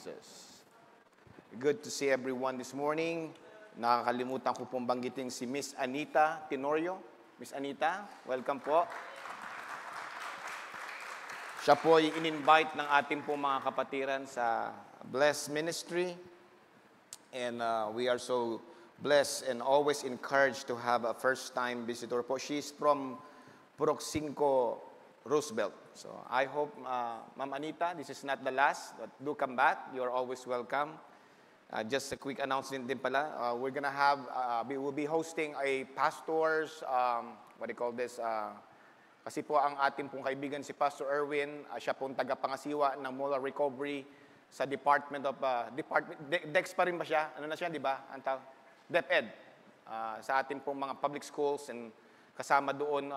Jesus. Good to see everyone this morning. Nakakalimutan ko pong banggitin si Miss Anita Tenorio. Miss Anita, welcome po. Siya po ay in-invite ng ating po mga kapatiran sa Bless Ministry. And we are so blessed and always encouraged to have a first-time visitor po. She's from Purok 5, Roosevelt. So I hope, Ma'am Anita, this is not the last, but do come back. You are always welcome. Just a quick announcement din pala. We're gonna have, we will be hosting a pastor's, what do you call this? Kasi po ang ating pong kaibigan si Pastor Erwin, siya pong tagapangasiwa ng molar recovery sa Department of, DEX pa rin ba siya? Ano na siya, di ba? DepEd. Sa ating pong mga public schools and kasama doon,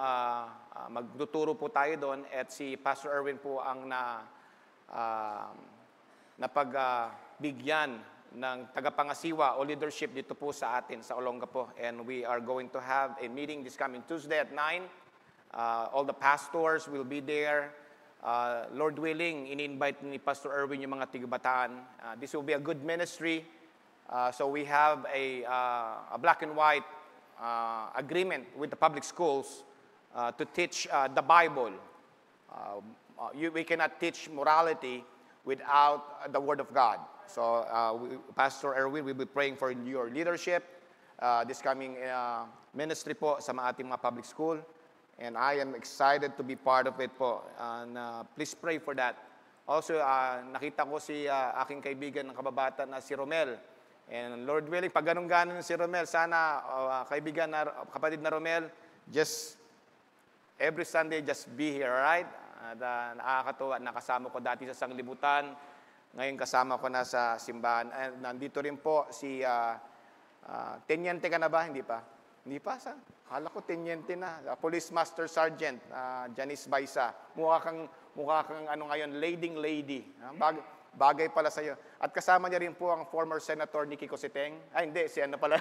magtuturo po tayo doon at si Pastor Erwin po ang napagbigyan ng tagapangasiwa o leadership dito po sa atin, sa Olongapo. And we are going to have a meeting this coming Tuesday at 9. All the pastors will be there. Lord willing, in-invite ni Pastor Erwin yung mga tigabataan. This will be a good ministry. So we have a black and white agreement with the public schools to teach the Bible. We cannot teach morality without the Word of God. So Pastor Erwin will be praying for your leadership this coming ministry po sa ating mga public school. And I am excited to be part of it po. And please pray for that. Also, nakita ko si aking kaibigan ng kababata na si Romel. And Lord willing, pag ganun-ganon si Romel, sana kaibigan na kapatid na Romel, just every Sunday, just be here, alright? At nakakatuwa, nakasama ko dati sa sanglibutan. Ngayon kasama ko na sa simbahan. And nandito rin po si, tenyente ka na ba? Hindi pa? Hindi pa, sa? Hala ko, tenyente na. Police Master Sergeant, Janice Baisa. Mukha kang ano ngayon, leading lady. Bagay pala sa'yo. At kasama niya rin po ang former Senator Nicky Cositeng. Ay, hindi, si ano pala.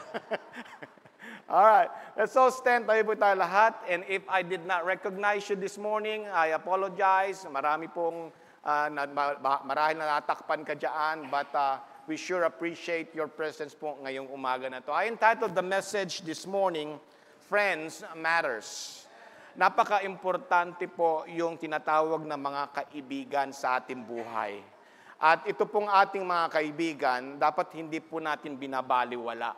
Alright, let's all stand. Tayo po tayo lahat. And if I did not recognize you this morning, I apologize. Marami pong, marahil na natakpan ka dyan, but we sure appreciate your presence po ngayong umaga na to. I entitled the message this morning, Friends Matters. Napaka-importante po yung tinatawag na mga kaibigan sa ating buhay. At ito pong ating mga kaibigan, dapat hindi po natin binabaliwala.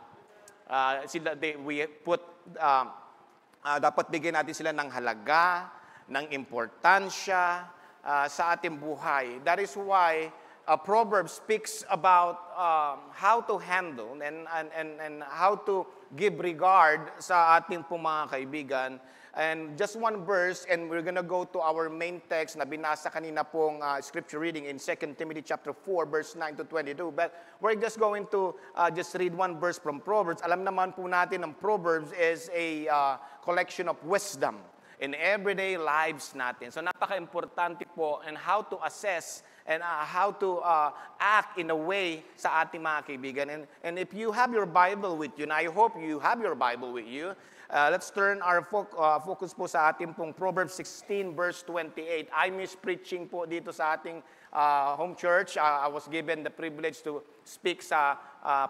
Dapat bigyan natin sila ng halaga, ng importansya sa ating buhay. That is why Proverbs speaks about how to handle and how to give regard sa ating pong mga kaibigan. And just one verse, and we're gonna go to our main text na binasa kanina pong scripture reading in 2 Timothy chapter 4, verse 9 to 22. But we're just going to just read one verse from Proverbs. Alam naman po natin ang Proverbs is a collection of wisdom in everyday lives natin. So napaka-importante po and how to assess and how to act in a way sa ating mga kaibigan. And if you have your Bible with you, and I hope you have your Bible with you, let's turn our focus po sa ating pong Proverbs 16 verse 28. I miss preaching po dito sa ating home church. I was given the privilege to speak sa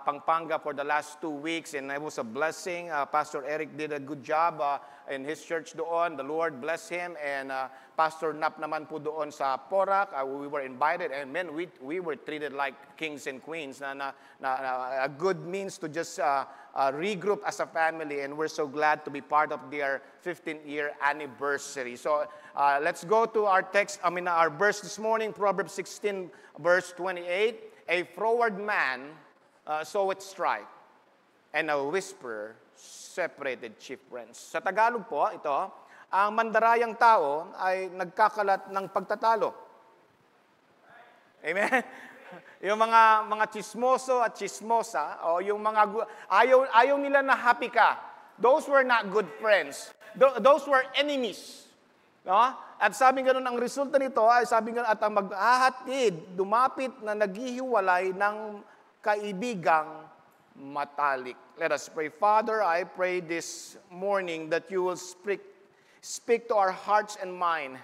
Pampanga for the last 2 weeks, and it was a blessing. Pastor Eric did a good job in his church doon. The Lord bless him. And Pastor Nap naman po doon sa Porac. We were invited, and man, we were treated like kings and queens. A good means to just regroup as a family, and we're so glad to be part of their 15th-year anniversary. So let's go to our text, our verse this morning, Proverbs 16, verse 28. A froward man soweth strife, and a whisperer separated chief friends. Sa Tagalog po, ito, ang mandarayang tao ay nagkakalat ng pagtatalo. Amen? Yung mga chismoso at chismosa, o yung mga ayaw nila na happy ka. Those were not good friends. Those were enemies. No? At sabi nga nun, ang resulta nito ay sabi nga at ang maghahatid, dumapit na naghihiwalay ng kaibigang matalik. Let us pray. Father, I pray this morning that you will speak to our hearts and mind.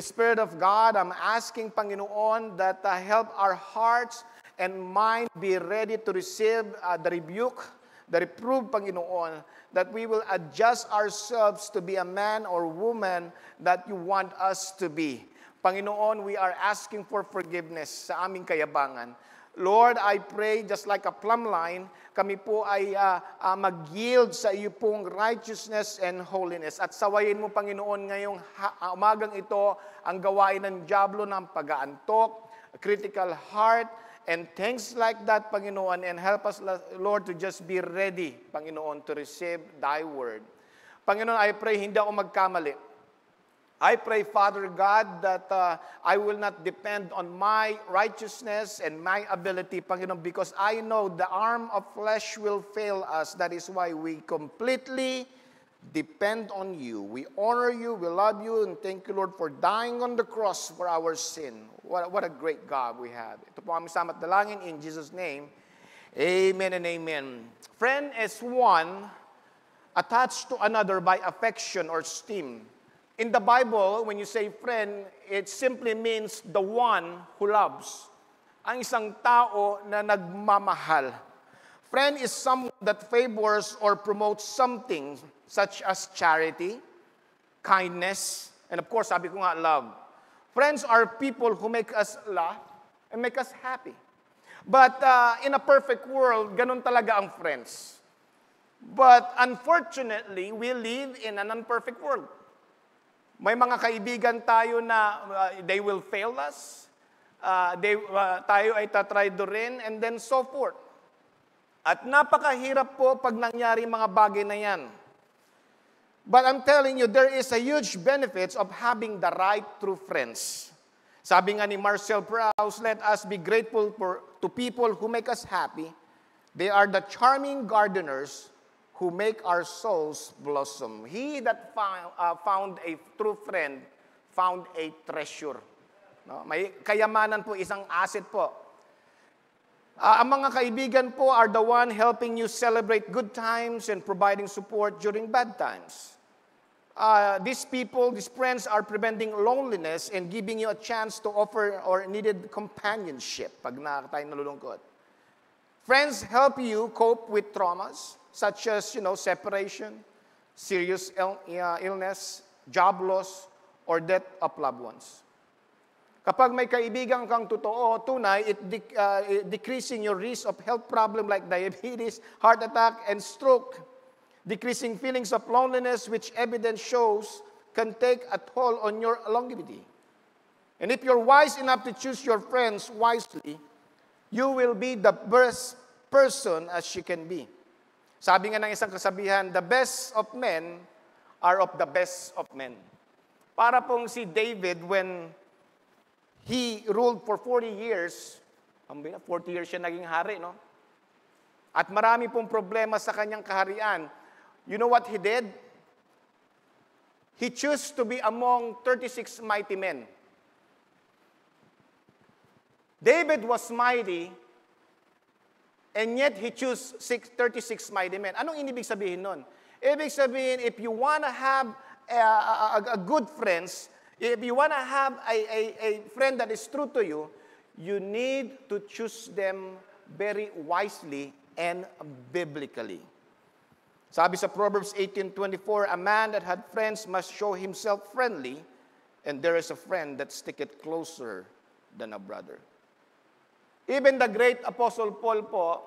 Spirit of God, I'm asking, Panginoon, that help our hearts and mind be ready to receive the rebuke, the reproof, Panginoon, that we will adjust ourselves to be a man or woman that you want us to be. Panginoon, we are asking for forgiveness sa aming kayabangan. Lord, I pray just like a plumb line, kami po ay mag-yield sa iyo pong righteousness and holiness. At sawayin mo, Panginoon, ngayong umagang ito ang gawain ng dyablo ng pag-aantok, critical heart, and things like that, Panginoon, and help us, Lord, to just be ready, Panginoon, to receive Thy word. Panginoon, I pray hindi ako magkamali. I pray, Father God, that I will not depend on my righteousness and my ability, Panginoon, because I know the arm of flesh will fail us. That is why we completely depend on you. We honor you, we love you, and thank you, Lord, for dying on the cross for our sin. What a great God we have. Ito po aming salamat dalangin in Jesus' name. Amen and amen. Friend is one attached to another by affection or esteem. In the Bible, when you say friend, it simply means the one who loves. Ang isang tao na nagmamahal. Friend is someone that favors or promotes something such as charity, kindness, and of course, sabi ko nga, love. Friends are people who make us laugh and make us happy. But in a perfect world, ganun talaga ang friends. But unfortunately, we live in an imperfect world. May mga kaibigan tayo na they will fail us, tayo ay tatraydorin, and then so forth. At napakahirap po pag nangyari mga bagay na yan. But I'm telling you, there is a huge benefits of having the right true friends. Sabi nga ni Marcel Proust, let us be grateful to people who make us happy. They are the charming gardeners who make our souls blossom. He that found a true friend found a treasure. No? May kayamanan po, isang asset po. Ang mga kaibigan po are the one helping you celebrate good times and providing support during bad times. These people, these friends are preventing loneliness and giving you a chance to offer or needed companionship pag tayo nalulungkot. Friends help you cope with traumas such as, separation, serious illness, job loss, or death of loved ones. Kapag may kaibigan kang totoo, tunay, it decreasing your risk of health problem like diabetes, heart attack, and stroke. Decreasing feelings of loneliness, which evidence shows can take a toll on your longevity. And if you're wise enough to choose your friends wisely, you will be the best person as you can be. Sabi nga ng isang kasabihan, the best of men are of the best of men. Para pong si David, when he ruled for 40 years, 40 years siya naging hari, no? At marami pong problema sa kanyang kaharian. You know what he did? He chose to be among 36 mighty men. David was mighty, and yet he chose 36 mighty men. Anong ibig sabihin nun? Ibig sabihin, if you wanna have a good friends, if you wanna have a friend that is true to you, you need to choose them very wisely and biblically. Sabi sa Proverbs 18:24, a man that had friends must show himself friendly, and there is a friend that sticketh closer than a brother. Even the great Apostle Paul po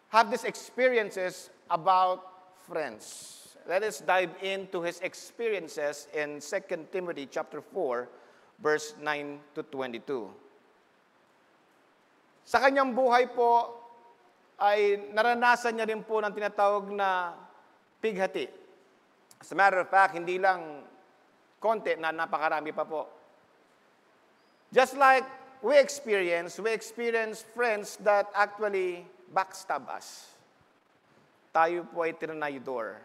have these experiences about friends. Let us dive into his experiences in 2 Timothy chapter 4, verse 9 to 22. Sa kanyang buhay po, ay naranasan niya rin po ng tinatawag na pighati. As a matter of fact, hindi lang konti na napakarami pa po. Just like we experience friends that actually backstab us. Tayo po ay tinaydor.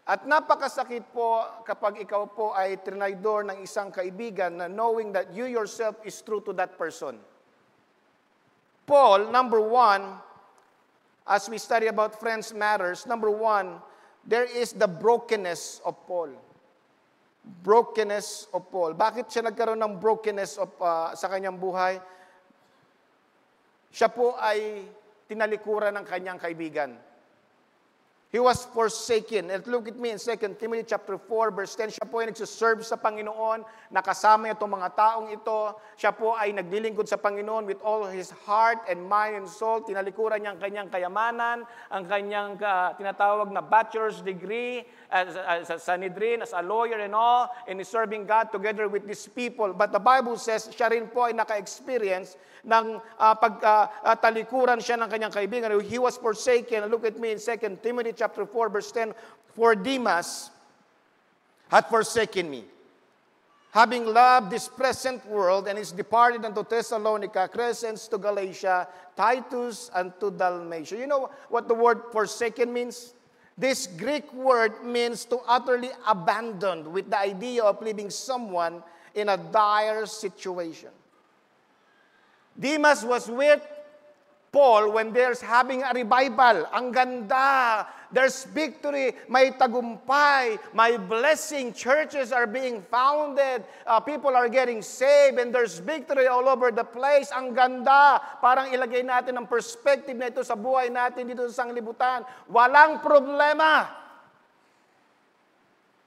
At napakasakit po kapag ikaw po ay tinaydor ng isang kaibigan na knowing that you yourself is true to that person. Paul, number one, as we study about friends matters, number one, there is the brokenness of Paul. Brokenness of Paul. Bakit siya nagkaroon ng brokenness of, sa kanyang buhay? siya po ay tinalikuran ng kanyang kaibigan. He was forsaken. And look at me in 2 Timothy chapter 4, verse 10. Siya po ay nagsiserve sa Panginoon. Nakasama itong mga taong ito. Siya po ay naglilingkod sa Panginoon with all his heart and mind and soul. Tinalikuran niya ang kanyang kayamanan, ang kanyang tinatawag na bachelor's degree sa Sanhedrin, as a lawyer and all, and is serving God together with these people. But the Bible says, siya rin po ay naka-experience ng pagtalikuran siya ng kanyang kaibigan. He was forsaken. Look at me in 2 Timothy chapter 4, verse 10. For Demas hath forsaken me, having loved this present world, and is departed unto Thessalonica, Crescens to Galatia, Titus unto Dalmatia. You know what the word forsaken means? This Greek word means to utterly abandon, with the idea of leaving someone in a dire situation. Demas was with Paul when there's having a revival. Ang ganda. There's victory. May tagumpay. May blessing. Churches are being founded. People are getting saved. And there's victory all over the place. Ang ganda. Parang ilagay natin ang perspective na ito sa buhay natin dito sa sanglibutan. Walang problema.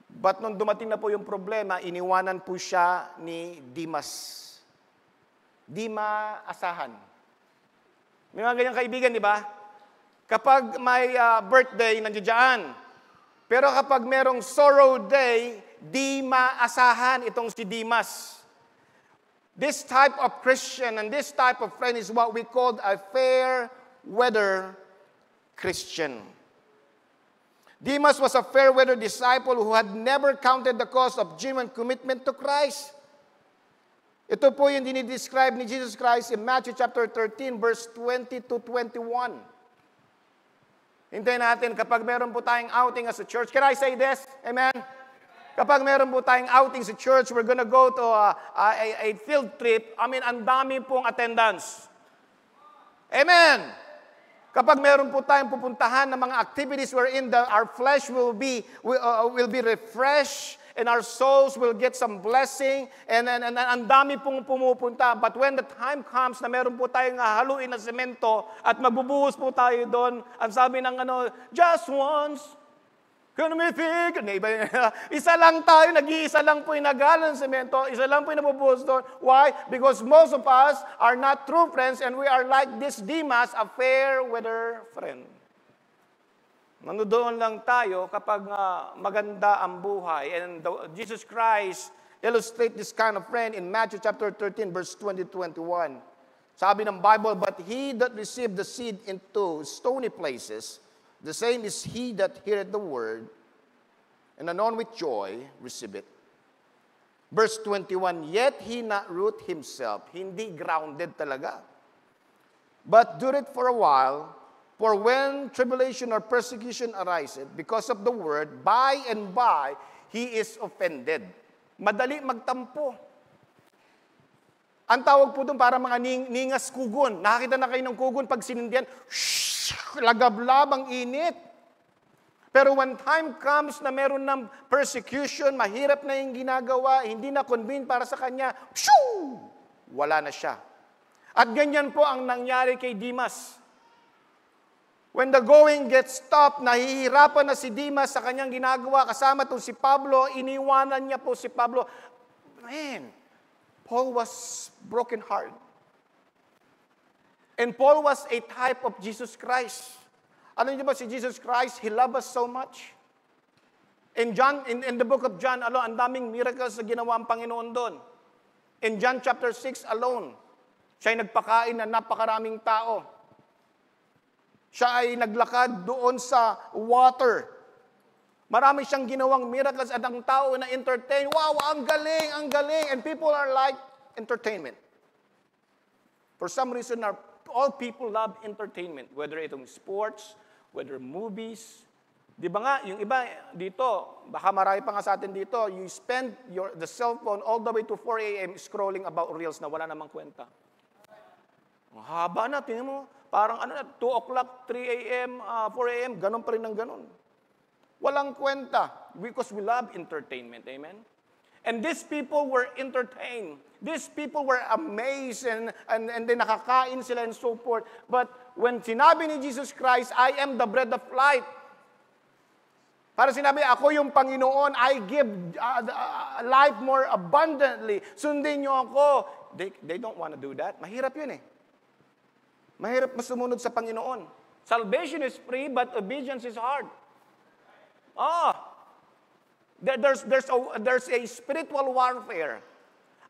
But nung dumating na po yung problema, iniwanan po siya ni Demas. Di maasahan. May mga ganyang kaibigan, di ba? Kapag may birthday, nandiyan. Pero kapag merong sorrow day, di maasahan itong si Demas. This type of Christian and this type of friend is what we call a fair weather Christian. Demas was a fair weather disciple who had never counted the cost of genuine commitment to Christ. Ito po yung dinidescribe ni Jesus Christ in Matthew chapter 13, verse 20 to 21. Hintayin natin, kapag meron po tayong outing as a church, can I say this? Amen? Kapag meron po tayong outing sa church, we're gonna go to a field trip. I mean, ang dami pong attendance. Amen! Kapag meron po tayong pupuntahan ng mga activities wherein our flesh will be refreshed, and our souls will get some blessing, and ang dami pong pumupunta. But when the time comes na meron po tayong haluin na semento at magbubuhos po tayo doon, ang sabi ng just once, can we think? Isa lang tayo, nag-iisa lang po yung nagalan ng semento, isa lang po yung nabubuhos doon. Why? Because most of us are not true friends, and we are like this Demas, a fair weather friend. Nandoon lang tayo kapag maganda ang buhay. And Jesus Christ illustrate this kind of friend in Matthew chapter 13, verse 20-21. Sabi ng Bible, but he that received the seed into stony places, the same is he that heareth the word, and anon with joy receive it. Verse 21, yet he not root himself, hindi grounded talaga, but do it for a while. For when tribulation or persecution arises because of the word, by and by, he is offended. Madali magtampo. Ang tawag po doon para mga ningas kugon. Nakakita na kayo ng kugon pag sinindihan, lagablab ang init. Pero when time comes na meron ng persecution, mahirap na yung ginagawa, hindi na convenient para sa kanya, wala na siya. At ganyan po ang nangyari kay Demas. When the going gets tough, nahihirapan na si Demas sa kanyang ginagawa, kasama itong si Pablo, iniwanan niya po si Pablo. Man, Paul was broken heart. And Paul was a type of Jesus Christ. Alam niyo ba si Jesus Christ, He loved us so much. In the book of John, ang daming miracles na ginawa ang Panginoon doon. In John chapter 6 alone, siya ay nagpakain ng napakaraming tao. Siya ay naglakad doon sa water. Marami siyang ginawang miracles at ang tao na entertain. Wow, ang galing, ang galing. And people are like entertainment. For some reason, all people love entertainment. Whether itong sports, whether movies. Di ba nga, yung iba dito, baka marami pa nga sa atin dito, you spend the cell phone all the way to 4 a.m. scrolling about reels na wala namang kwenta. Ang haba na, tingnan mo. Parang 2 o'clock, 3 a.m., 4 a.m., ganun pa rin ng ganun. Walang kwenta because we love entertainment. Amen? And these people were entertained. These people were amazed and then nakakain sila and so forth. But when sinabi ni Jesus Christ, I am the bread of life, para sinabi, ako yung Panginoon, I give life more abundantly. Sundin niyo ako. They don't want to do that. Mahirap yun eh. Mahirap masumunod sa Panginoon. Salvation is free, but obedience is hard. There's a spiritual warfare.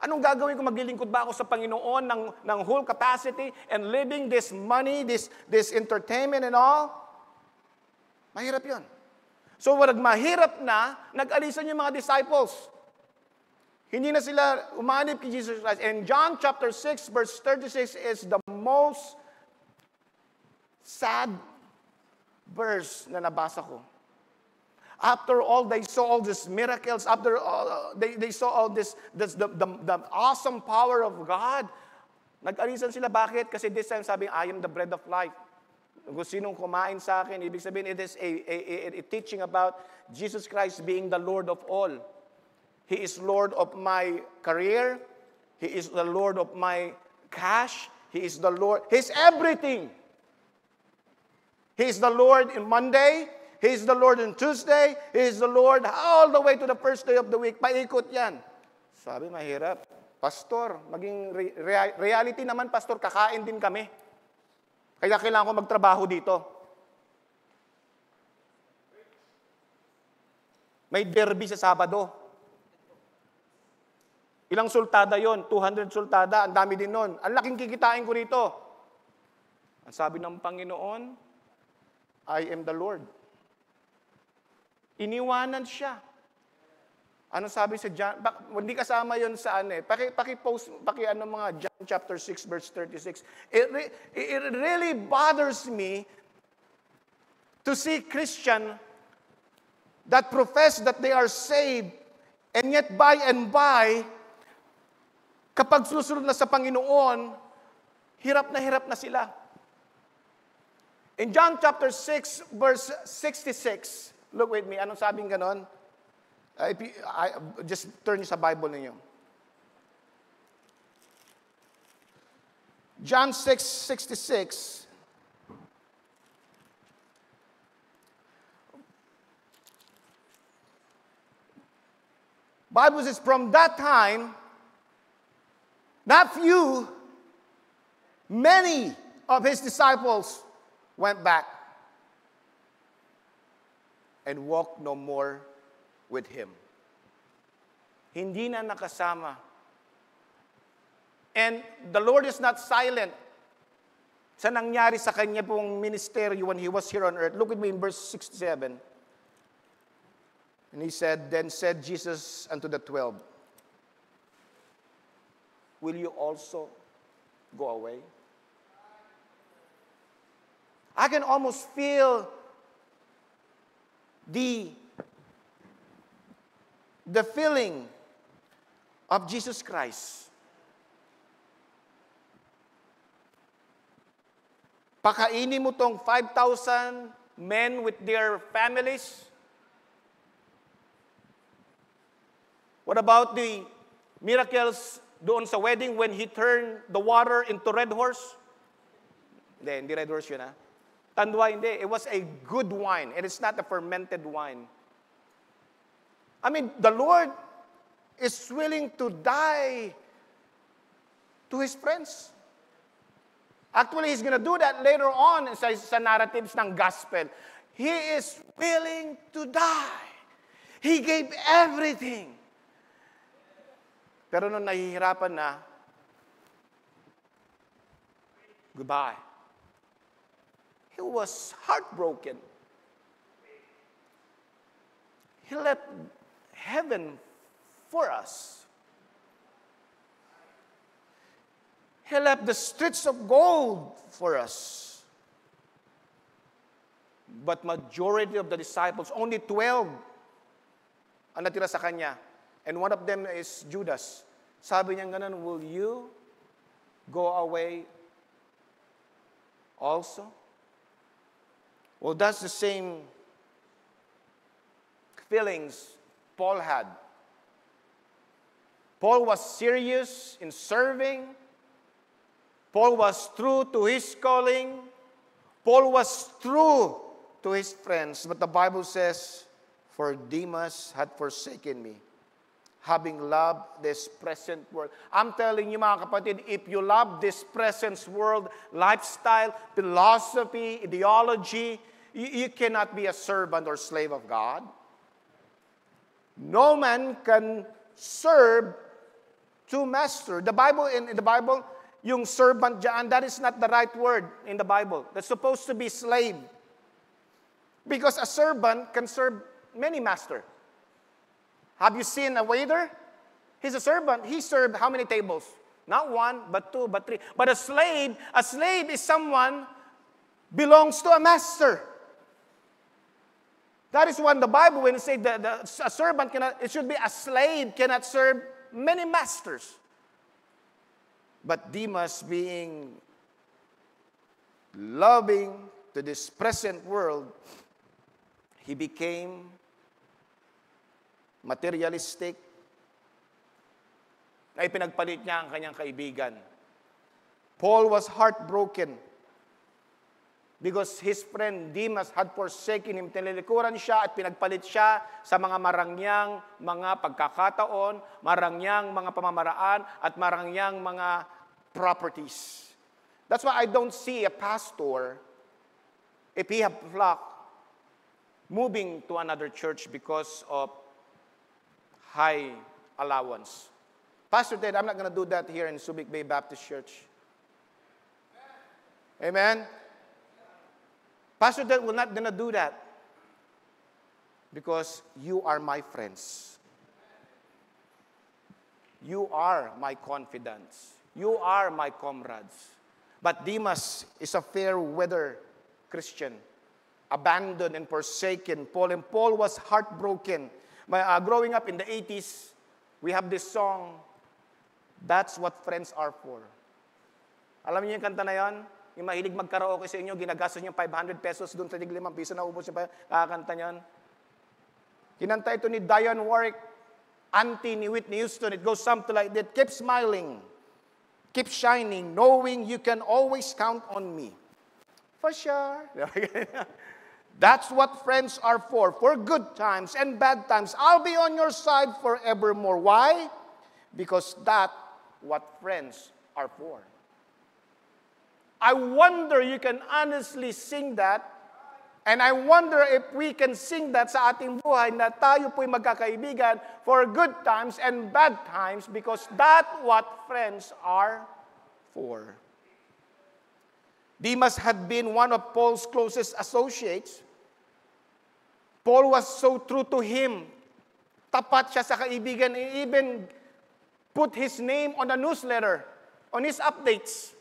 Anong gagawin ko? Maglilingkod ba ako sa Panginoon ng whole capacity and living this money, this entertainment and all? Mahirap yun. So, mahirap na, nag-alisan yung mga disciples. Hindi na sila umanib kay Jesus Christ. And John chapter 6, verse 36 is the most sad verse na nabasa ko. After all, they saw all these miracles. After all, they saw all the awesome power of God. Nag-alisan sila. Bakit? Kasi this time sabi, I am the bread of life. Kung sinong kumain sa akin, ibig sabihin, it is a teaching about Jesus Christ being the Lord of all. He is Lord of my career. He is the Lord of my cash. He is the Lord. He's everything. He is the Lord in Monday. He is the Lord on Tuesday. He is the Lord all the way to the first day of the week. Paikot yan. Sabi, mahirap. Pastor, maging reality naman, Pastor, kakain din kami. Kaya kailangan ko magtrabaho dito. May derby sa Sabado. Ilang sultada yon? 200 sultada. Ang dami din nun. Ang laking kikitain ko rito. Ang sabi ng Panginoon, I am the Lord. Iniwanan siya. Ano sabi sa John? Hindi kasama yon sa ano eh. Paki-post, mga John chapter 6 verse 36. It really bothers me to see Christian that profess that they are saved and yet by and by, kapag susunod na sa Panginoon, hirap na sila. In John chapter 6 verse 66, look with me, anong sabing ganon? Just turn sa Bible ninyo. John 6:66. Bible says, from that time, not few, many of his disciples went back and walked no more with him. Hindi na nakasama. And the Lord is not silent sa nangyari sa kanya pong ministeryo when he was here on earth. Look at me in verse 67. And he said, then said Jesus unto the 12, will you also go away? I can almost feel the feeling of Jesus Christ. Pakainin mo tong 5,000 men with their families. What about the miracles doon sa wedding when he turned the water into red horse? Hindi red horse yun ha. Tandwa, hindi. It was a good wine. It is not a fermented wine. I mean, the Lord is willing to die to His friends. Actually, He's going to do that later on sa narratives ng gospel. He is willing to die. He gave everything. Pero nung nahihirapan na, goodbye. He was heartbroken. He left heaven for us. He left the streets of gold for us. But majority of the disciples, only 12 ang natira sa kanya. And one of them is Judas. Sabi niya ganun, will you go away also? Well, that's the same feelings Paul had Paul was serious in serving. Paul was true to his calling. Paul was true to his friends. But the Bible says, for Demas had forsaken me, having loved this present world. I'm telling you mga kapatid, if you love this present world, lifestyle, philosophy, ideology, you cannot be a servant or slave of God. No man can serve two masters. In the Bible, yung servant dyan, that is not the right word in the Bible. That's supposed to be slave. Because a servant can serve many masters. Have you seen a waiter? He's a servant. He served how many tables? Not one, but two, but three. But a slave is someone belongs to a master. That is when the Bible, when it says a servant cannot, it should be a slave cannot serve many masters. But Demas, being loving to this present world, he became materialistic, ay pinagpalit niya ang kanyang kaibigan. Paul was heartbroken because his friend Demas had forsaken him. Tinilikuran siya at pinagpalit siya sa mga marangyang mga pagkakataon, marangyang mga pamamaraan, at marangyang mga properties. That's why I don't see a pastor, if he have flock, moving to another church because of high allowance. Pastor Ted, I'm not going to do that here in Subic Bay Baptist Church. Amen? Pastor Ted, we're not going to do that because you are my friends. You are my confidants. You are my comrades. But Demas is a fair weather Christian, abandoned and forsaken Paul. And Paul was heartbroken. Growing up in the 80s, we have this song, That's What Friends Are For. Alam niyo yung kanta na yan? Yung mahilig magkaraoke sa inyo, ginagastos niyo 500 pesos doon sa tig 5 piso, naubos niyo pa, kakanta niyan. Kinanta ito ni Dionne Warwick, auntie ni Whitney Houston. It goes something like that. Keep smiling, keep shining, knowing you can always count on me. For sure. That's what friends are for good times and bad times. I'll be on your side forevermore. Why? Because that's what friends are for. I wonder you can honestly sing that, and I wonder if we can sing that sa ating buhay na tayo po'y magkakaibigan for good times and bad times because that's what friends are for. Demas had been one of Paul's closest associates. Paul was so true to him. Tapat siya sa kaibigan. He even put his name on a newsletter, on his updates.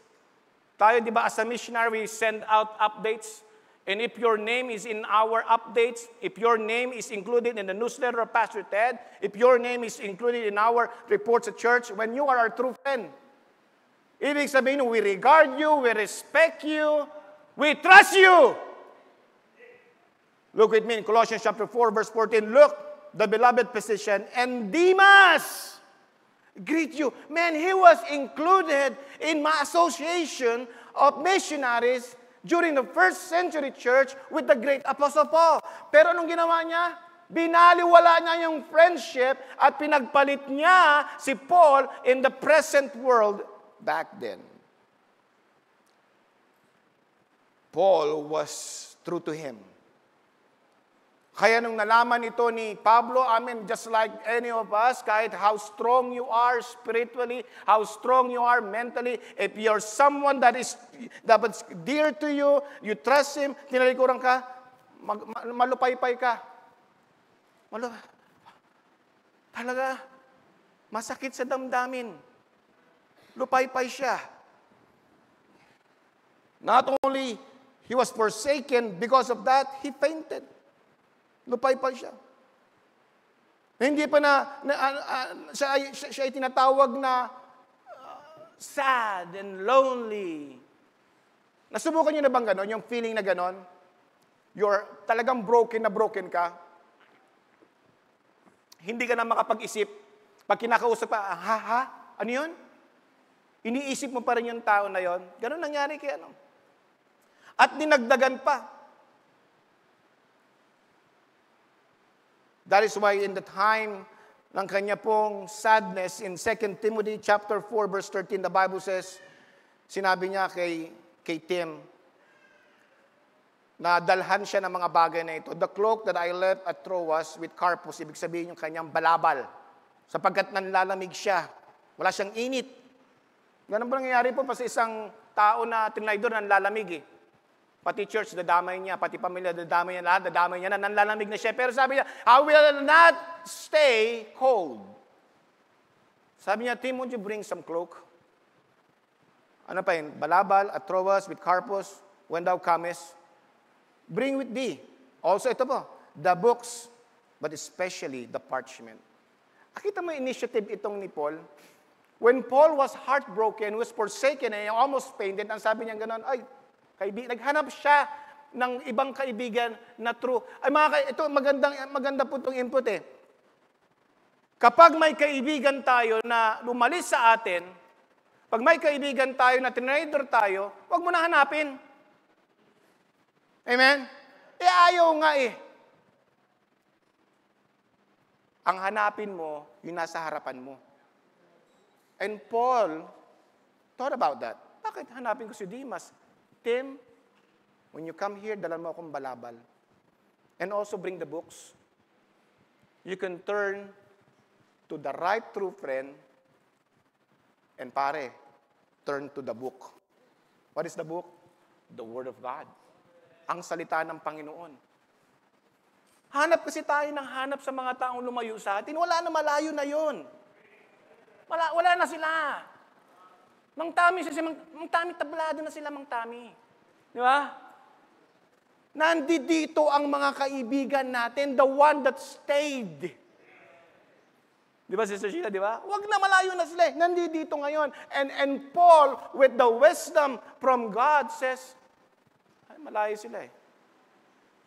Tayo, di ba, as a missionary, we send out updates. And if your name is in our updates, if your name is included in the newsletter of Pastor Ted, if your name is included in our reports at church, when you are our true friend, ibig sabihin, we regard you, we respect you, we trust you. Look with me in Colossians chapter 4, verse 14. Look, the beloved physician, and Demas greet you. Man, he was included in my association of missionaries during the first century church with the great Apostle Paul. Pero anong ginawa niya? Binaliwala niya yung friendship at pinagpalit niya si Paul in the present world back then. Paul was true to him. Kaya nung nalaman ito ni Pablo, just like any of us, kahit how strong you are spiritually, how strong you are mentally, if you're someone that is dapat dear to you, you trust him, tinalikuran ka, malupaypay ka. Talaga, masakit sa damdamin. Lupaypay siya. Not only he was forsaken, because of that, he fainted. Lupaypay siya. Hindi pa siya ay tinatawag na sad and lonely. Nasubukan niyo na bang ganon? Yung feeling na ganon? You're talagang broken ka. Hindi ka na makapag-isip. Pag kinakausap pa, ha? Ano yun? Iniisip mo pa rin yung tao na yon. Ganun nangyari kay ano. At dinagdagan pa. That is why in the time ng kanya pong sadness, in 2 Timothy chapter 4, verse 13, the Bible says, sinabi niya kay Tim, na dalhan siya ng mga bagay na ito. The cloak that I left at Troas with Carpus, ibig sabihin yung kanyang balabal, sapagkat nanlalamig siya. Wala siyang init. Ganun ba nangyayari po pa sa isang tao na tinaydor, nanlalamig eh. Pati church, dadamay niya. Pati pamilya, dadamay niya lahat. Dadamay niya na, nanlalamig na siya. Pero sabi niya, I will not stay cold. Sabi niya, Tim, would you bring some cloak? Ano pa yun? Balabal at Troas with Carpus, when thou comest, bring with thee. Also, ito po, the books, but especially the parchment. Akita mo initiative itong ni Paul. When Paul was heartbroken, was forsaken, and almost fainted, ang sabi niya gano'n, ay, naghanap siya ng ibang kaibigan na true. Ay, ito, maganda po itong input eh. Kapag may kaibigan tayo na lumalis sa atin, pag may kaibigan tayo na tinrader tayo, huwag mo na hanapin. Amen? Ayaw nga eh. Ang hanapin mo, yung nasa harapan mo. And Paul thought about that. Bakit hanapin ko si Demas? Tim, when you come here, dala mo akong balabal. And also bring the books. You can turn to the right true friend. And pare, turn to the book. What is the book? The Word of God. Ang salita ng Panginoon. Hanap kasi tayo ng hanap sa mga taong lumayo sa atin. Wala na, malayo na yon. Wala na sila. Mang Tami tablado na sila, Mang Tami. Di ba? Nandito ang mga kaibigan natin, the one that stayed. Di ba, Sister Sheila, di ba? Huwag na, malayo na sila. Nandito ngayon. And Paul, with the wisdom from God, says, ay, malayo sila eh.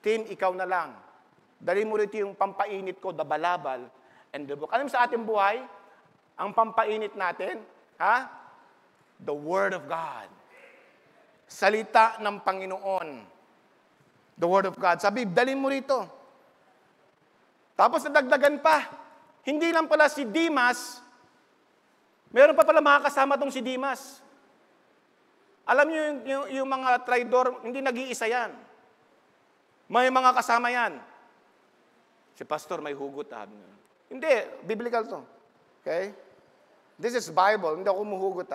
Tim, ikaw na lang. Dali mo rito yung pampainit ko, the balabal and the book. Alam mo sa ating buhay, ang pampainit natin, the Word of God. Salita ng Panginoon. The Word of God. Sabi, dalhin mo rito. Tapos nadagdagan pa. Hindi lang pala si Demas, meron pa pala mga kasama tong si Demas. Alam niyo yung mga traidor, hindi nag-iisa yan. May mga kasama yan. Si Pastor may hugot. Hindi, biblical to. Okay? This is Bible, hindi ako muhugot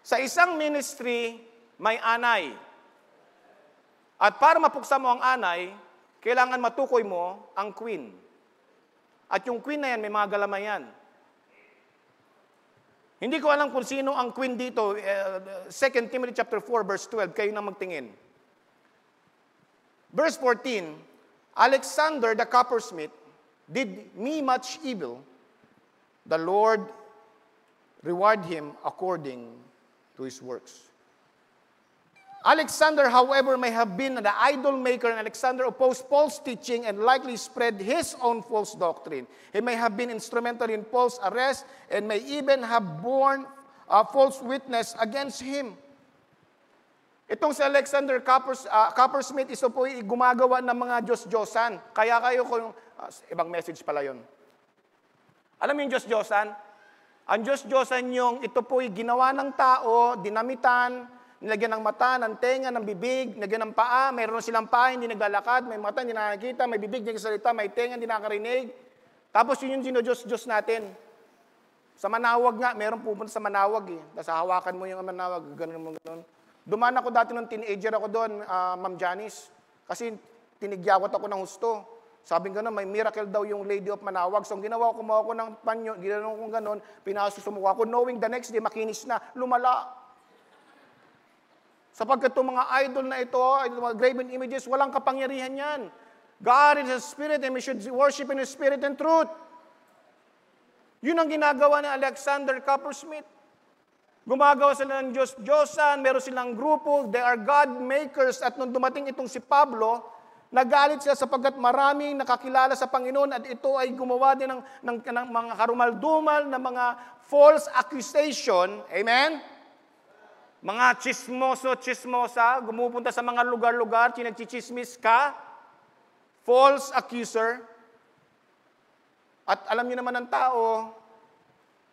Sa isang ministry, may anay. At para mapuksa mo ang anay, kailangan matukoy mo ang queen. At yung queen na yan, may mga galamay yan. Hindi ko alam kung sino ang queen dito. 2 Timothy chapter 4, verse 12, kayo na magtingin. Verse 14, Alexander the coppersmith did me much evil. The Lord reward him according to his works. Alexander, however, may have been the idol maker, and Alexander opposed Paul's teaching and likely spread his own false doctrine. He may have been instrumental in Paul's arrest and may even have borne false witness against him. Itong si Alexander coppersmith, iso po gumagawa ng mga Diyos-Diyosan. Kaya kayo kung, ibang message pala yun. Alam mo yung Diyos-Diyosan? Ang Diyos-Diyosan yung ito po'y ginawa ng tao, dinamitan, nilagyan ng mata, ng tenga, ng bibig, nilagyan ng paa, mayroon silang paa, hindi naglalakad, may mata, hindi nakakita, may bibig, hindi nagsalita, may tenga, hindi nakakarinig. Tapos yun yung Diyos-Diyos natin. Sa Manawag nga, mayroon pupunta sa Manawag eh. Tapos hawakan mo yung Manawag, ganun. Dumaan ako dati nung teenager ako doon, Ma'am Janice, kasi tinigyawat ako ng husto. Sabi nga may miracle daw yung Lady of Manawag. So, ginawa ko ng panyo, ginawa ko gano'n, pinasusumo ko, knowing the next day, makinis na, lumala. Sapagkat itong mga idol na ito, mga graven images, walang kapangyarihan yan. God is a spirit and we should worship in His spirit and truth. Yun ang ginagawa ni Alexander coppersmith. Gumagawa sila ng Diyos-Diyosan, meron silang grupo, they are God makers. At nung dumating itong si Pablo, Nagalit sila sapagkat maraming nakakilala sa Panginoon at ito ay gumawa din ng mga karumal-dumal na mga false accusation. Amen? Mga chismosa, gumupunta sa mga lugar-lugar, chinagchichismis ka, false accuser. At alam niyo naman ng tao,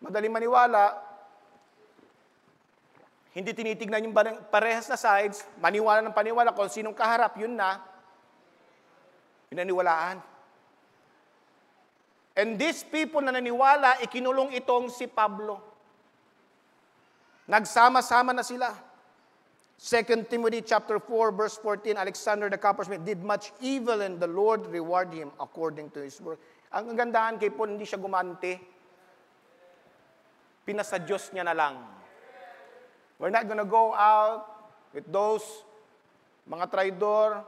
madaling maniwala, hindi tinitignan yung parehas na sides, maniwala ng paniwala, kung sinong kaharap, yun na. Pinaniwalaan. And these people na naniwala, ikinulong itong si Pablo. Nagsama-sama na sila. 2 Timothy chapter 4, verse 14, Alexander the coppersmith did much evil and the Lord reward him according to his work. Ang gandahan kay Paul, hindi siya gumante. Pinasa Diyos niya na lang. We're not gonna go out with those mga traidor,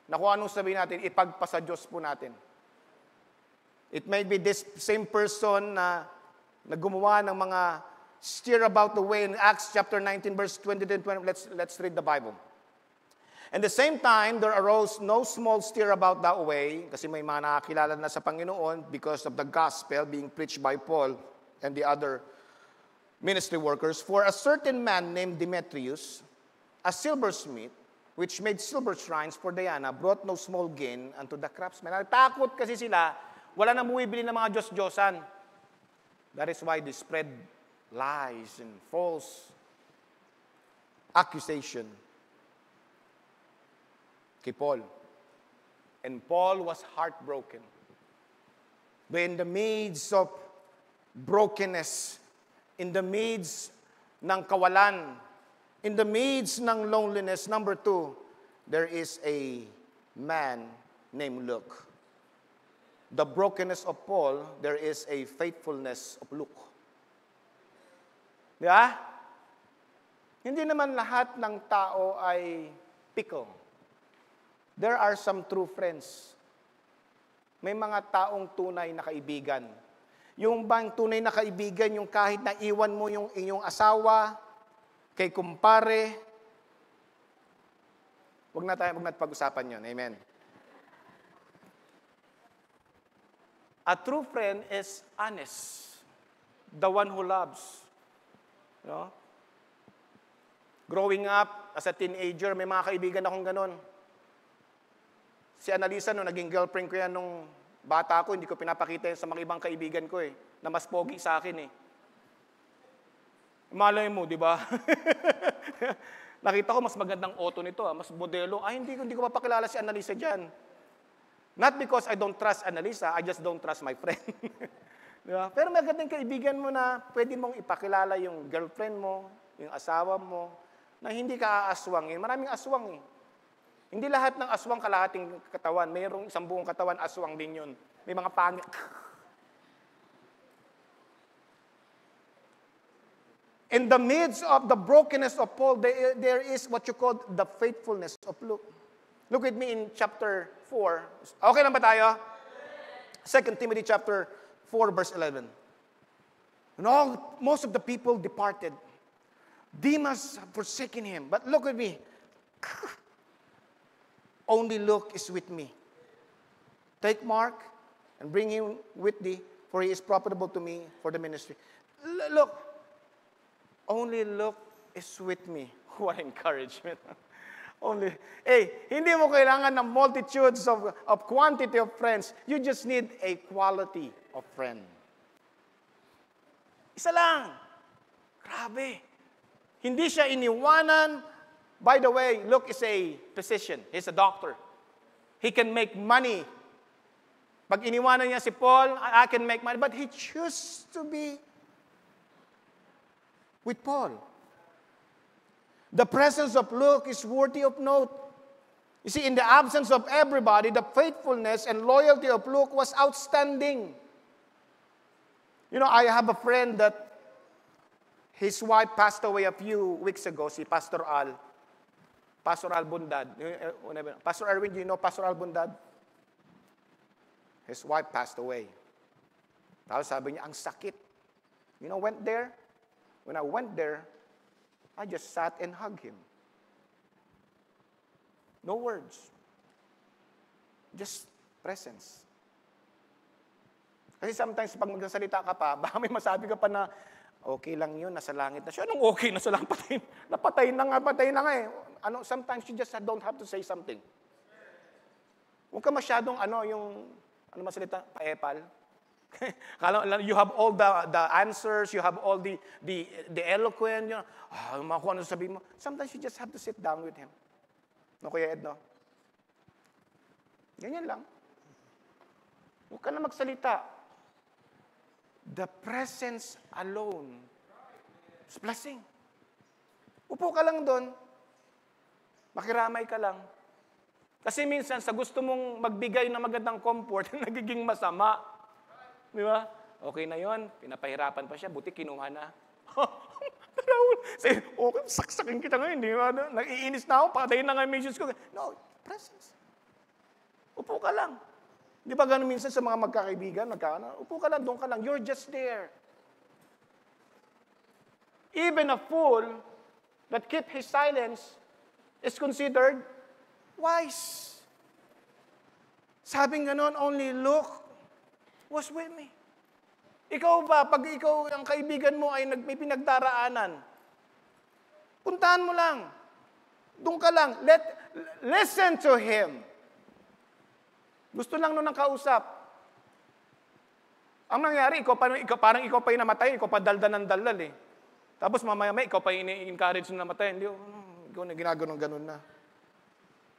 na kung anong sabihin natin, ipagpasa Diyos po natin. It may be this same person na gumawa ng mga steer about the way in Acts chapter 19, verse 20 and 20. Let's read the Bible. And the same time, there arose no small stir about that way, kasi may mga nakakilala na sa Panginoon because of the gospel being preached by Paul and the other ministry workers. For a certain man named Demetrius, a silversmith, which made silver shrines for Diana, brought no small gain unto the craftsmen. Takot kasi sila, wala na bumibili ng mga Diyos-Diyosan. That is why they spread lies and false accusation kay Paul. And Paul was heartbroken. But in the midst of brokenness, in the midst ng kawalan, in the midst ng loneliness, number 2, there is a man named Luke. The brokenness of Paul, there is a faithfulness of Luke. Di ba? Hindi naman lahat ng tao ay pickle. There are some true friends. May mga taong tunay na kaibigan. Yung bang tunay na kaibigan, yung kahit na iwan mo yung inyong asawa, kay kumpare, wag na pag-usapan yun. Amen. A true friend is honest. The one who loves. You know? Growing up, as a teenager, may mga kaibigan akong ganun. Si Annalisa, no, naging girlfriend ko yan nung bata ko, hindi ko pinapakita yan sa mga ibang kaibigan ko na mas pogi sa akin Malay mo, di ba? Nakita ko, mas magandang auto nito, mas modelo. Hindi ko mapakilala si Annalisa dyan. Not because I don't trust Annalisa, I just don't trust my friend. Di ba? Pero magandang kaibigan mo na pwede mong ipakilala yung girlfriend mo, yung asawa mo, na hindi ka aaswangin. Maraming aswang Hindi lahat ng aswang kalahating katawan. Mayroong isang buong katawan, aswang din yun. May mga pangit. In the midst of the brokenness of Paul, there is what you call the faithfulness of Luke. Look with me in chapter 4. Okay lang ba tayo? 2 Timothy chapter 4, verse 11. And most of the people departed. Demas had forsaken him. But look with me. Only Luke is with me. Take Mark and bring him with thee, for he is profitable to me for the ministry. Look. Only Luke is with me. What encouragement. Hindi mo kailangan ng multitudes of quantity of friends. You just need a quality of friend. Isa lang. Grabe. Hindi siya iniwanan. By the way, Luke is a physician. He's a doctor. He can make money. Pag iniwanan niya si Paul, I can make money. But he chose to be with Paul. The presence of Luke is worthy of note. You see, in the absence of everybody, the faithfulness and loyalty of Luke was outstanding. You know, I have a friend that his wife passed away a few weeks ago, si Pastor Al. Pastor Al Bundad. Pastor Erwin, do you know Pastor Al Bundad? His wife passed away. Tapos sabi niya, ang sakit. You know, when I went there, I just sat and hugged him. No words. Just presence. Kasi sometimes pag magsasalita ka pa, baka may masabi ka pa na, okay lang yun, nasa langit na siya. Anong okay? Nasa langit, patay na nga eh. Sometimes you just don't have to say something. Huwag ka masyadong, masalita, paepal. You have all the answers, you have all the eloquent, kung ano sabihin mo. Sometimes you just have to sit down with him. No, Kuya Ed, no? Ganyan lang. Huwag ka na magsalita. The presence alone is blessing. Upo ka lang doon. Makiramay ka lang. Kasi minsan, sa gusto mong magbigay ng magandang comfort, nagiging masama. Di ba? Okay na yon, pinapahirapan pa siya, buti kinuha na. Okay, saksakin kita ngayon, di ba? Nag-iinis na ako, patayin na nga yung missions ko. No, presence. Upo ka lang. Di ba gano'n minsan sa mga magkakaibigan, upo ka lang, doon ka lang, you're just there. Even a fool that keep his silence is considered wise. Sabing gano'n, only Luke was with me. Ikaw ba, pag ikaw, ang kaibigan mo ay may pinagdaraanan, puntahan mo lang. Doon ka lang. Listen to him. Gusto lang nun ng kausap. Ang nangyari, parang ikaw pa yung namatay, ikaw pa daldan ng dalal eh. Tapos mamaya ikaw pa yung encourage na namatay. Hindi, ikaw na ginaganon-ganon na.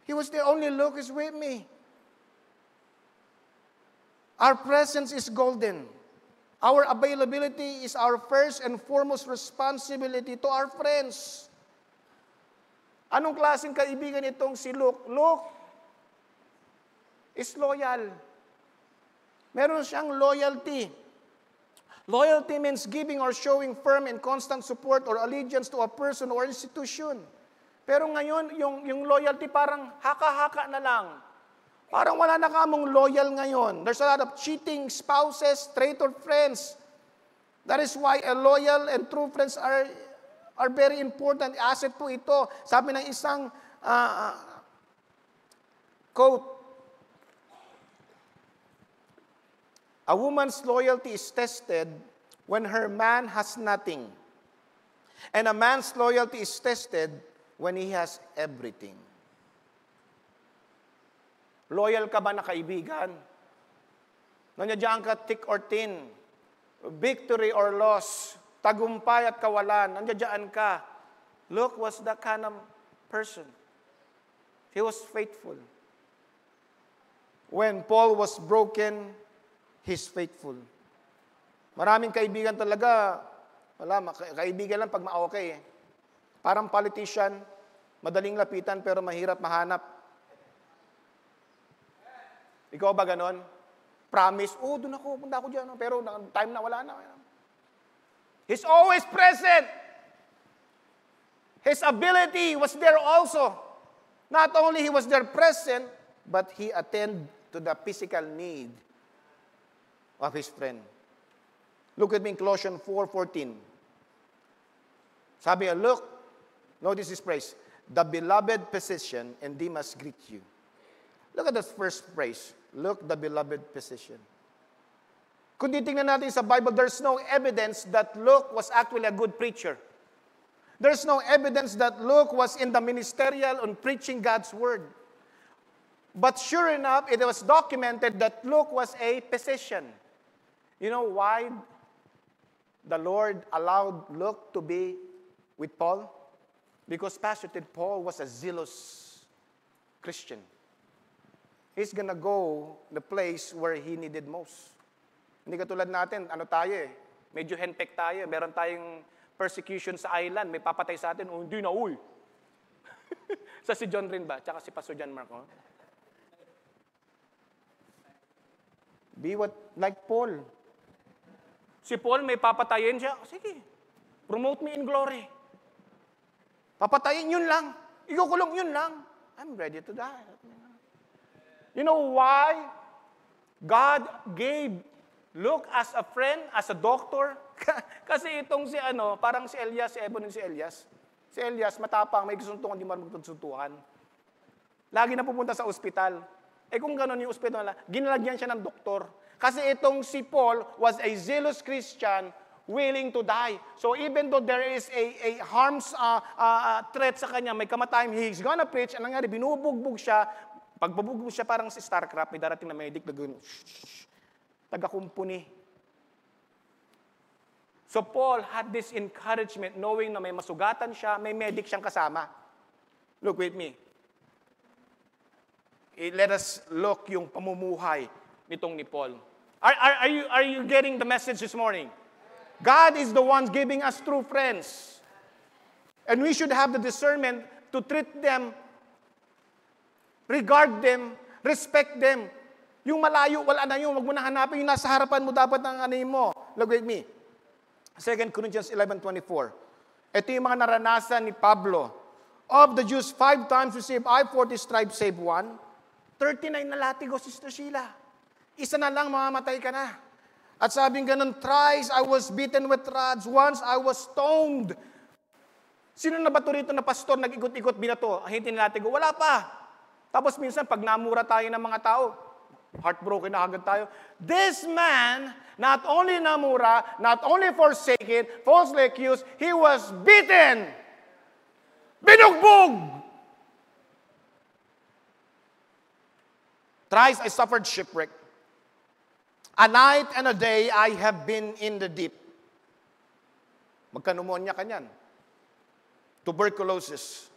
He was there, only Luke is with me. Our presence is golden. Our availability is our first and foremost responsibility to our friends. Anong klaseng kaibigan itong si Luke? Luke is loyal. Meron siyang loyalty. Loyalty means giving or showing firm and constant support or allegiance to a person or institution. Pero ngayon, yung loyalty parang haka-haka na lang. Parang wala na kamong loyal ngayon. There's a lot of cheating spouses, traitor friends. That is why a loyal and true friends are very important. Asset po ito. Sabi ng isang quote, a woman's loyalty is tested when her man has nothing. And a man's loyalty is tested when he has everything. Loyal ka ba na kaibigan? Nandiyan ka thick or thin, victory or loss, tagumpay at kawalan, nandiyan ka. Luke was that kind of person. He was faithful. When Paul was broken, he's faithful. Maraming kaibigan talaga, kaibigan lang pag ma-okay eh. Parang politician, madaling lapitan pero mahirap mahanap. Ikaw ba ganon? Promise, doon ako, punta ako dyan. Pero time na, wala na. He's always present. His ability was there also. Not only he was there present, but he attended to the physical need of his friend. Look at me in Colossians 4:14. Sabi niya, look, notice this phrase, the beloved physician and Demas greet you. Look at that first phrase. Look, the beloved physician. Kung titingnan natin sa Bible, there's no evidence that Luke was actually a good preacher. There's no evidence that Luke was in the ministerial on preaching God's word. But sure enough, it was documented that Luke was a physician. You know why the Lord allowed Luke to be with Paul? Because Pastor Ted, Paul was a zealous Christian. He's gonna go the place where he needed most. Hindi katulad natin, tayo eh. Medyo henpek tayo. Meron tayong persecution sa island. May papatay sa atin. Hindi na, uy. Sa si John rin ba? Tsaka si Pastor John Mark. Be like Paul. Si Paul, may papatayin siya. Sige, promote me in glory. Papatayin, yun lang. Ikukulong, yun lang. I'm ready to die. You know why God gave Luke as a friend, as a doctor? Kasi itong parang si Elias, si Ebon si Elias. Si Elias, matapang, may kasuntungan, di marunong magsuntukan. Lagi na pupunta sa ospital. Eh kung gano'n yung ospital, ginalagyan siya ng doktor. Kasi itong si Paul was a zealous Christian willing to die. So even though there is a harm's threat sa kanya, may kamatayan, he's gonna preach. Anong nangyari? Binubugbog siya. Pag bubugbog siya parang si StarCraft, may darating na medic na gano'n, taga-kumpuni. So Paul had this encouragement knowing na may masugatan siya, may medic siyang kasama. Look with me. Let us look yung pamumuhay nitong ni Paul. Are you getting the message this morning? God is the one giving us true friends. And we should have the discernment to treat them, regard them, respect them. Yung malayo, wala na yun. Huwag mo na hanapin. Yung nasa harapan mo, dapat ang ano mo. Look with me. 2 Corinthians 11:24. Ito yung mga naranasan ni Pablo. Of the Jews, 5 times received I, 40 stripes, save 1. 39 na latigo, Sister Sheila. Isa na lang, mamamatay ka na. At sabing ganun, thrice I was beaten with rods, once I was stoned. Sino na ba ito rito na pastor, nag-ikot-ikot, binato, ahintin latigo? Wala pa. Tapos minsan, pag namura tayo ng mga tao, heartbroken na agad tayo. This man, not only namura, not only forsaken, falsely accused, he was beaten. Binugbog. Thrice I suffered shipwreck. A night and a day I have been in the deep. Magka-pneumonia ka niyan. Tuberculosis.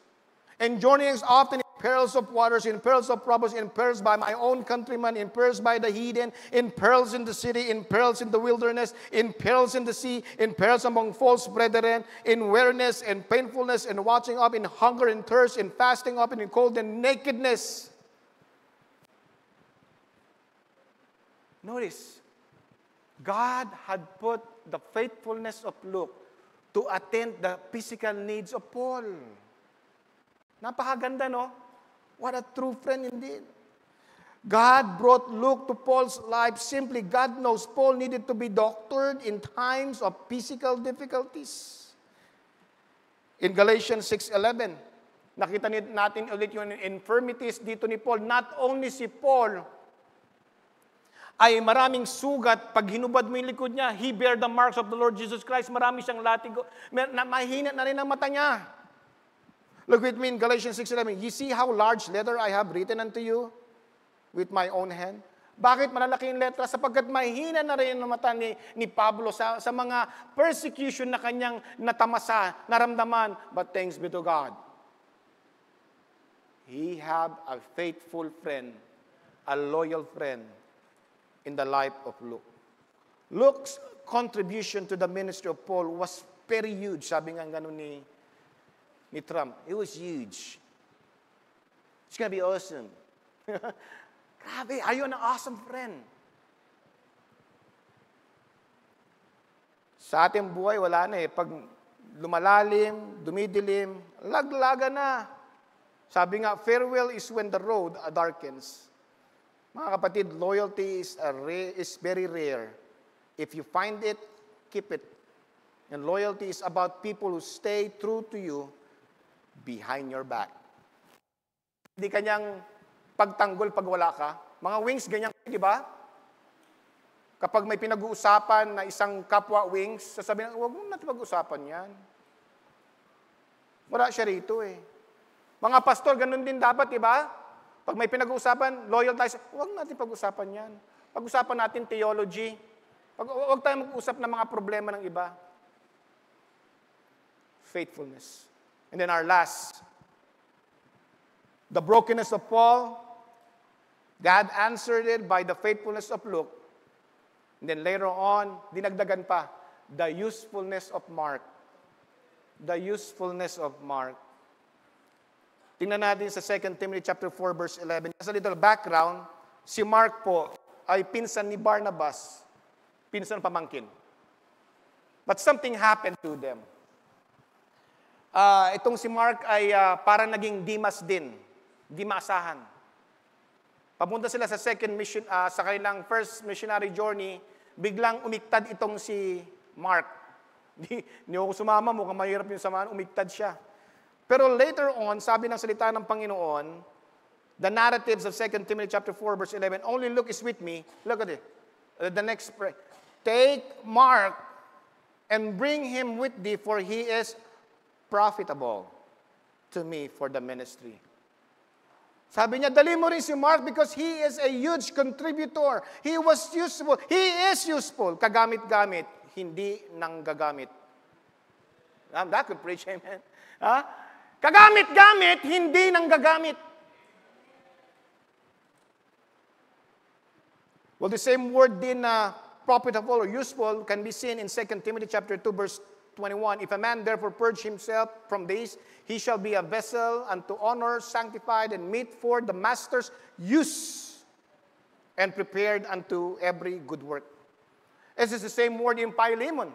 And journeyings often in perils of waters, in perils of troubles, in perils by my own countrymen, in perils by the heathen, in perils in the city, in perils in the wilderness, in perils in the sea, in perils among false brethren, in weariness and painfulness, in watching up, in hunger and thirst, in fasting up, and in cold and nakedness. Notice, God had put the faithfulness of Luke to attend the physical needs of Paul. Napakaganda, no? What a true friend indeed. God brought Luke to Paul's life simply. God knows Paul needed to be doctored in times of physical difficulties. In Galatians 6:11, nakita natin ulit yung infirmities dito ni Paul. Not only si Paul ay maraming sugat, pag hinubad mo yung likod niya, he bear the marks of the Lord Jesus Christ, marami siyang latigo, mahina na rin ang mata niya. Look with me in Galatians 6:11. You see how large letter I have written unto you with my own hand? Bakit malalaki yung letra? Sapagkat mahina na rin ang mata ni Pablo sa mga persecution na kanyang natamasa, naramdaman. But thanks be to God. He have a faithful friend, a loyal friend in the life of Luke. Luke's contribution to the ministry of Paul was very huge. Sabi nga ganun ni Trump. It was huge. It's gonna be awesome. Grabe, are you an awesome friend? Sa ating buhay, wala na eh. Pag lumalalim, dumidilim, laglaga na. Sabi nga, farewell is when the road darkens. Mga kapatid, loyalty is very rare. If you find it, keep it. And loyalty is about people who stay true to you behind your back. Hindi kanyang pagtanggol pag wala ka. Mga wings, ganyan, di ba? Kapag may pinag-uusapan na isang kapwa wings, sasabihin, huwag mo natin pag-usapan yan. Wala siya rito eh. Mga pastor, ganun din dapat, di ba? Pag may pinag-uusapan, loyal tayo, huwag natin pag-usapan yan. Pag-usapan natin theology. Huwag tayo mag-usap ng mga problema ng iba. Faithfulness. And then our last, the brokenness of Paul, God answered it by the faithfulness of Luke. And then later on, dinagdagan pa, the usefulness of Mark. The usefulness of Mark. Tingnan natin sa 2 Timothy chapter 4 verse 11. As a little background, si Mark po ay pinsan ni Barnabas, pinsan pamangkin. But something happened to them. Itong si Mark ay parang naging Demas din, di maasahan. Papunta sila sa second mission, sa kanilang first missionary journey, biglang umiktad itong si Mark. Hindi ako sumama, mukhang mahirap yung samahan, umiktad siya. Pero later on, sabi ng salita ng Panginoon, the narratives of 2 Timothy chapter 4, verse 11. Only Luke is with me. Look at it. The next prayer. Take Mark and bring him with thee, for he is profitable to me for the ministry. Sabi niya, dali mo rin si Mark because he is a huge contributor. He was useful. He is useful. Kagamit-gamit, hindi nanggagamit. That could preach, amen. Ha? Kagamit-gamit, hindi nanggagamit. Well, the same word din na profitable or useful can be seen in 2 Timothy chapter 2, verse 21. If a man therefore purge himself from these, he shall be a vessel unto honor, sanctified, and meet for the master's use, and prepared unto every good work. This is the same word in Philemon.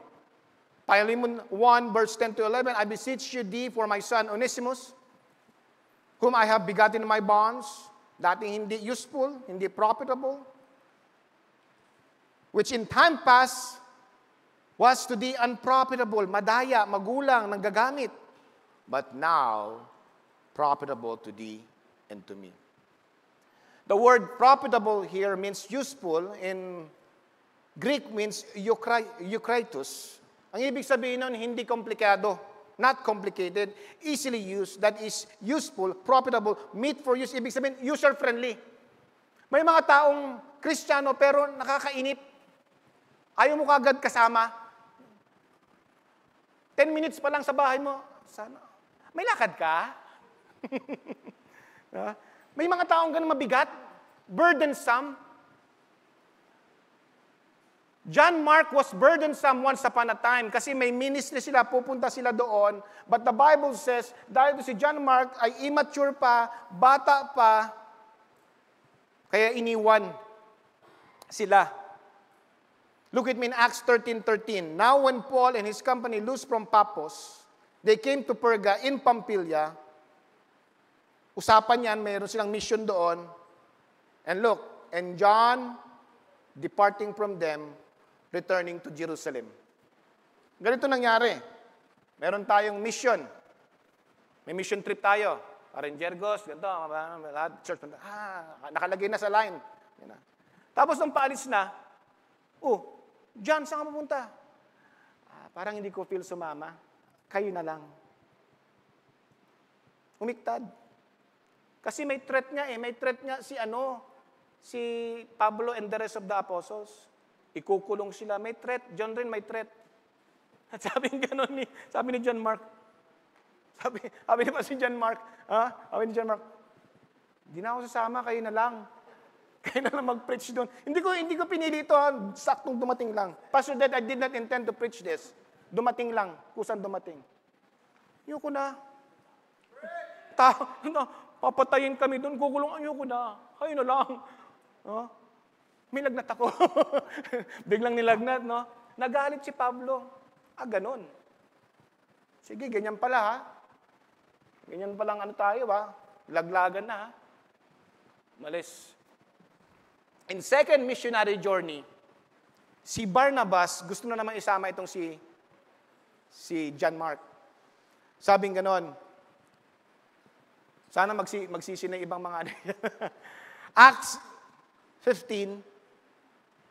Philemon 1, verse 10 to 11, I beseech you thee for my son Onesimus, whom I have begotten in my bonds, dating hindi useful, hindi profitable, which in time past was to thee unprofitable, madaya, magulang, nanggagamit, but now profitable to thee and to me. The word profitable here means useful. In Greek means eukraitos. Ang ibig sabihin nun, hindi komplikado, not complicated, easily used, that is useful, profitable, meet for use. Ibig sabihin, user-friendly. May mga taong Kristiyano pero nakakainip. Ayaw mo kagad kasama. 10 minutes pa lang sa bahay mo, sana. May lakad ka? May mga taong ganun mabigat, burdensome. John Mark was burdensome once upon a time kasi may ministry sila, pupunta sila doon. But the Bible says, dahil si John Mark ay immature pa, bata pa, kaya iniwan sila. Look at me in Acts 13:13. Now when Paul and his company loosed from Paphos, they came to Perga in Pamphylia. Usapan yan, mayroon silang mission doon. And look, and John, departing from them, returning to Jerusalem. Ganito nangyari. Meron tayong mission. May mission trip tayo. Parengergos, ganito, church. Nakalagay na sa line. Tapos nung paalis na, John, saan ka pupunta? Parang hindi ko feel sumama. Kayo na lang. Umiktad. Kasi may threat nga May threat nga si Pablo and the rest of the apostles. Ikukulong sila. May threat. John rin may threat. At sabi ni John Mark. Sabi ni pa si John Mark. Sabi ni John Mark, di na ako sasama, kayo na lang. Kayo na lang mag-preach doon. Hindi ko pinili ito, saktong dumating lang. Pastor Dad, I did not intend to preach this. Dumating lang, kusang dumating. Ayoko na. Papatayin kami doon, gugulong, ayoko na. Kayo na lang. May lagnat ako. Biglang nilagnat, no? Nagalit si Pablo. Ganon. Sige, ganyan pala, ha? Ganyan palang tayo, ha? Laglagan na, ha? Malis. In second missionary journey, si Barnabas, gusto na naman isama itong si John Mark. Sabing ganon, sana magsisi na ibang mga Acts 15,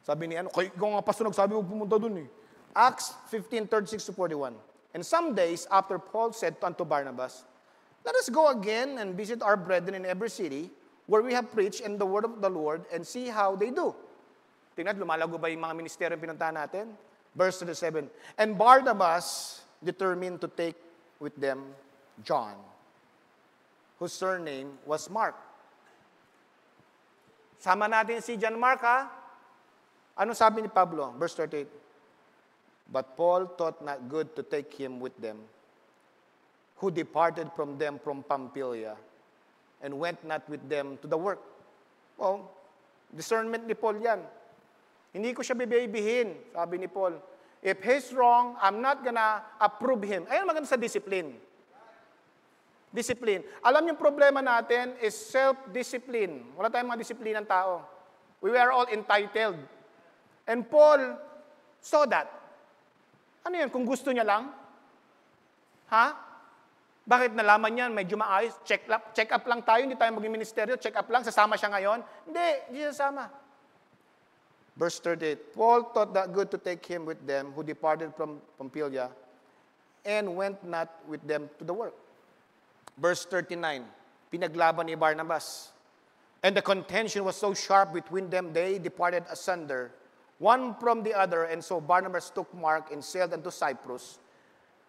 sabi ni kung nga pastor nagsabi, huwag pumunta dun Acts 15, 36-41. And some days after Paul said unto Barnabas, let us go again and visit our brethren in every city, where we have preached in the word of the Lord, and see how they do. Tingnan, lumalago ba yung mga ministeryo pinuntahan natin? Verse 37. And Barnabas determined to take with them John, whose surname was Mark. Sama natin si John Mark, ha? Ano sabi ni Pablo? Verse 38. But Paul thought not good to take him with them, who departed from them from Pamphylia, and went not with them to the work. Well, discernment ni Paul yan. Hindi ko siya bibihin, sabi ni Paul. If he's wrong, I'm not gonna approve him. Ayun maganda sa discipline. Discipline. Alam yung problema natin is self-discipline. Wala tayong mga disiplinang tao. We were all entitled. And Paul saw that. Ano yan? Kung gusto niya lang? Ha? Bakit nalaman yan? Medyo maayos. Check up lang tayo. Hindi tayo maging ministeryo. Check up lang. Sasama siya ngayon? Hindi siya sasama. Verse 38, Paul thought that good to take him with them who departed from Pamphylia and went not with them to the work. Verse 39, pinaglaban ni Barnabas. And the contention was so sharp between them, they departed asunder, one from the other. And so Barnabas took Mark and sailed unto Cyprus.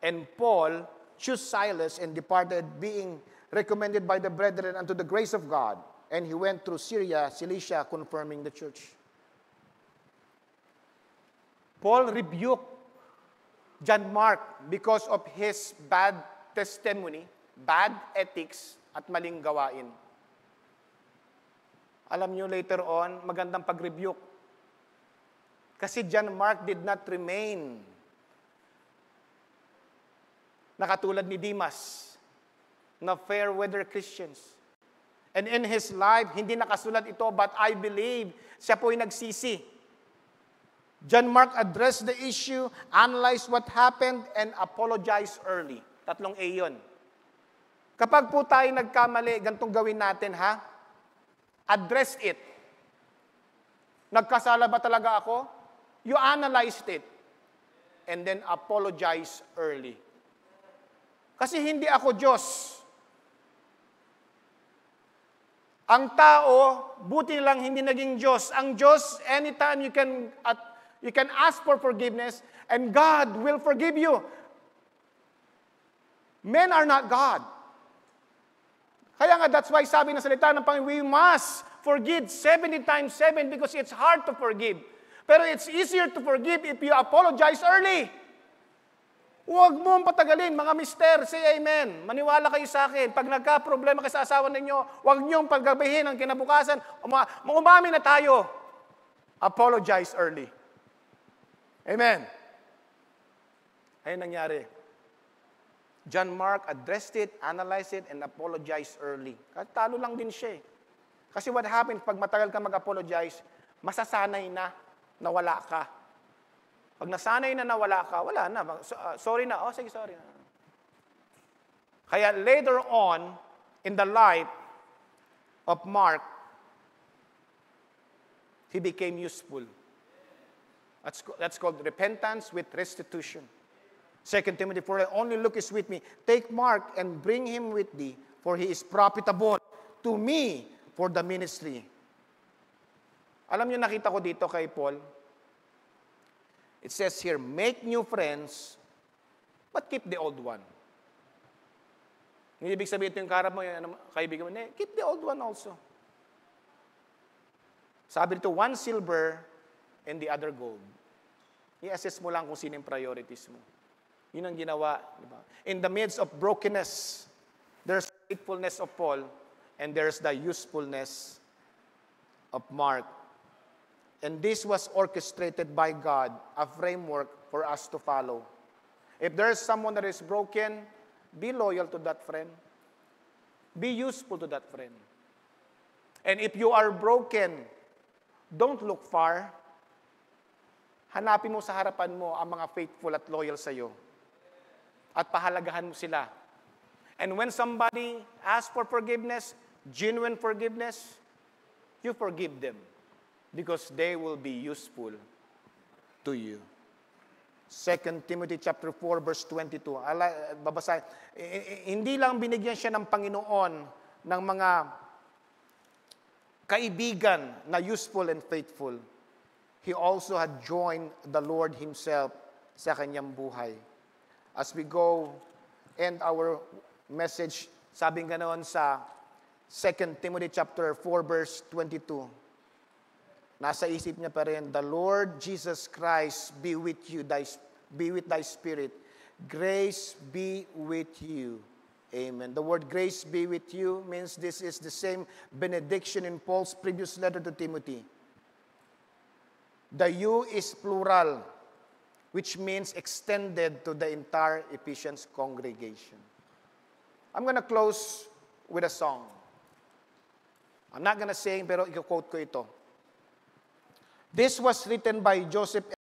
And Paul chose Silas and departed, being recommended by the brethren unto the grace of God. And he went through Syria, Cilicia, confirming the church. Paul rebuked John Mark because of his bad testimony, bad ethics, at maling gawain. Alam niyo, later on, magandang pag-rebuke. Kasi John Mark did not remain na katulad ni Demas, na fair-weather Christians. And in his life, hindi nakasulat ito, but I believe siya po'y nagsisi. John Mark addressed the issue, analyzed what happened, and apologized early. 3 A yun. Kapag po tayo nagkamali, ganitong gawin natin, ha? Address it. Nagkasala ba talaga ako? You analyzed it. And then apologize early. Kasi hindi ako Diyos. Ang tao, buti lang hindi naging Diyos. Ang Diyos, anytime you can ask for forgiveness and God will forgive you. Men are not God. Kaya nga, that's why sabi ng salita ng Panginoon, we must forgive 70 times 7 because it's hard to forgive. Pero it's easier to forgive if you apologize early. Huwag mong patagalin, mga mister, say amen. Maniwala kayo sa akin. Pag nagka-problema kayo sa asawa ninyo, huwag niyong paggabihin ang kinabukasan. Umami na tayo. Apologize early. Amen. Ayun nangyari. John Mark addressed it, analyzed it, and apologized early. Kasi talo lang din siya eh. Kasi what happens, pag matagal ka mag-apologize, masasanay na wala ka. Pag nasanay na nawala ka, wala na. Sorry na. Sige, sorry na. Kaya later on, in the life of Mark, he became useful. That's called repentance with restitution. 2 Timothy 4, only Luke is with me. Take Mark and bring him with thee, for he is profitable to me for the ministry. Alam niyo, nakita ko dito kay Paul, it says here, make new friends, but keep the old one. Hindi ibig sabihin ito yung karap mo, yung kaibigan mo, keep the old one also. Sabi dito, 1 silver and the other gold. I-assess mo lang kung sino yung priorities mo. Yun ang ginawa. Diba? In the midst of brokenness, there's faithfulness of Paul, and there's the usefulness of Mark. And this was orchestrated by God, a framework for us to follow. If there's someone that is broken, be loyal to that friend. Be useful to that friend. And if you are broken, don't look far. Hanapin mo sa harapan mo ang mga faithful at loyal sa iyo. At pahalagahan mo sila. And when somebody asks for forgiveness, genuine forgiveness, you forgive them. Because they will be useful to you. 2 Timothy chapter 4 verse 22. Babasahin. Hindi lang binigyan siya ng Panginoon ng mga kaibigan na useful and faithful. He also had joined the Lord Himself sa kanyang buhay. As we go end our message, sabi nga noon sa 2 Timothy chapter 4 verse 22. Nasa isip niya pa rin, the Lord Jesus Christ be with you, be with thy spirit. Grace be with you. Amen. The word grace be with you means this is the same benediction in Paul's previous letter to Timothy. The you is plural, which means extended to the entire Ephesians congregation. I'm going to close with a song. I'm not going to sing, pero i-quote ko ito. This was written by Joseph